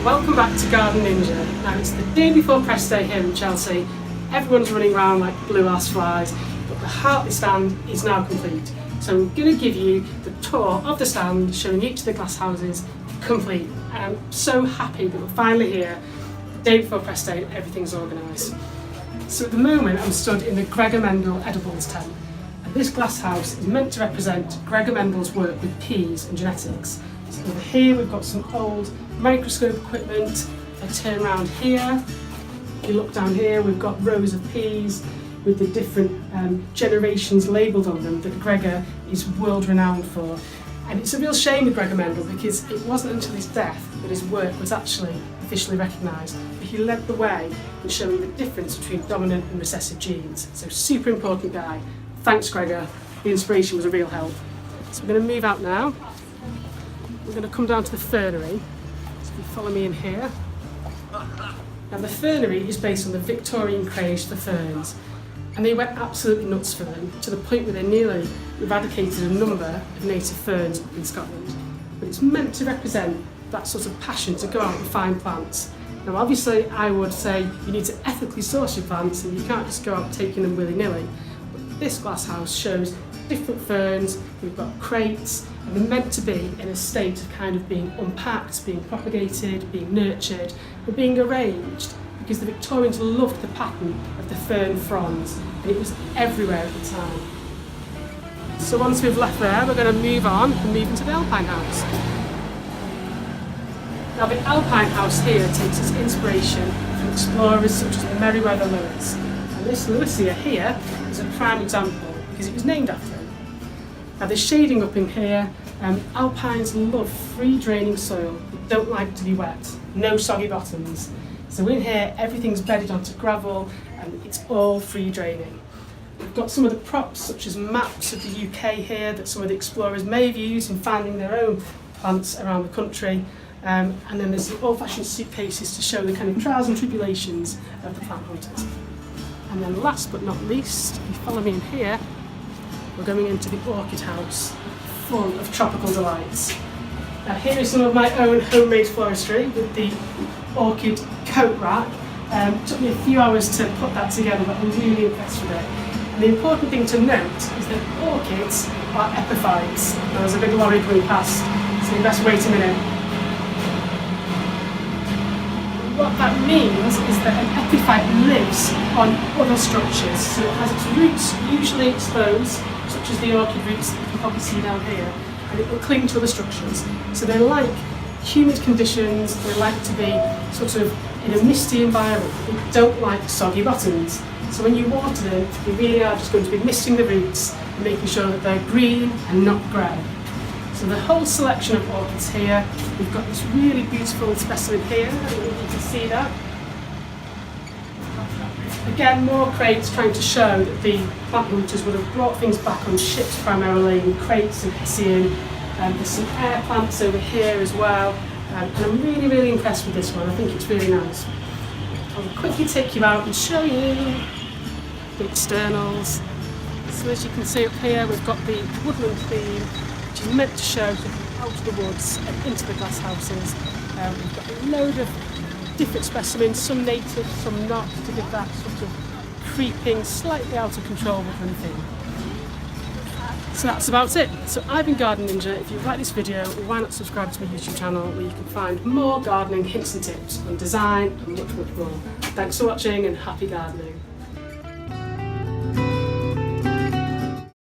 Welcome back to Garden Ninja. Now it's the day before press day here in Chelsea. Everyone's running around like blue ass flies, but the Hartley stand is now complete. So I'm going to give you the tour of the stand, showing each of the glass houses complete. And I'm so happy that we're finally here, the day before press day, everything's organised. So at the moment I'm stood in the Gregor Mendel edibles tent. And this glass house is meant to represent Gregor Mendel's work with peas and genetics. So over here we've got some old microscope equipment. If I turn around here, if you look down here, we've got rows of peas with the different generations labelled on them that Gregor is world renowned for. And it's a real shame with Gregor Mendel because it wasn't until his death that his work was actually officially recognised. But he led the way in showing the difference between dominant and recessive genes. So super important guy. Thanks Gregor, the inspiration was a real help. So we're going to move out now. We're going to come down to the fernery. So if you follow me in here. Now the fernery is based on the Victorian craze for ferns, and they went absolutely nuts for them, to the point where they nearly eradicated a number of native ferns up in Scotland. But it's meant to represent that sort of passion to go out and find plants. Now obviously I would say you need to ethically source your plants and you can't just go out taking them willy-nilly. But this glass house shows different ferns, we've got crates, and they're meant to be in a state of kind of being unpacked, being propagated, being nurtured, and being arranged, because the Victorians loved the pattern of the fern fronds, and it was everywhere at the time. So once we've left there, we're going to move on and move into the Alpine House. Now the Alpine House here takes its inspiration from explorers such as Meriwether Lewis. And this Lewisia here is a prime example because it was named after him. Now the shading up in here, alpines love free draining soil, they don't like to be wet, no soggy bottoms. So in here everything's bedded onto gravel and it's all free draining. We've got some of the props such as maps of the UK here that some of the explorers may have used in finding their own plants around the country. And then there's the old-fashioned suitcases to show the kind of trials and tribulations of the plant hunters. And then last but not least, if you follow me in here, we're going into the orchid house, full of tropical delights. Now here is some of my own homemade floristry with the orchid coat rack. It took me a few hours to put that together, but I'm really impressed with it. And the important thing to note is that orchids are epiphytes. Now, there's a big lorry going past, so you best wait a minute. What that means is that an epiphyte lives on other structures, so it has its roots usually exposed, such as the orchid roots that you can probably see down here, and it will cling to other structures. So they like humid conditions, they like to be sort of in a misty environment, they don't like soggy bottoms. So when you water them, you really are just going to be misting the roots and making sure that they're green and not grey. So the whole selection of orchids here, we've got this really beautiful specimen here, I don't know if you can see that. Again, more crates trying to show that the plant hunters would have brought things back on ships primarily, in crates and hessian. There's some air plants over here as well, and I'm really impressed with this one. I think it's really nice. I'll quickly take you out and show you the externals. So as you can see up here, we've got the woodland theme, which is meant to show out of the woods and into the glass houses. We've got a load of different specimens, some native, some not, to give that sort of creeping, slightly out of control woodland theme. So that's about it. So I've been Garden Ninja. If you like this video, why not subscribe to my YouTube channel where you can find more gardening hints and tips on design and much more. Thanks for watching and happy gardening.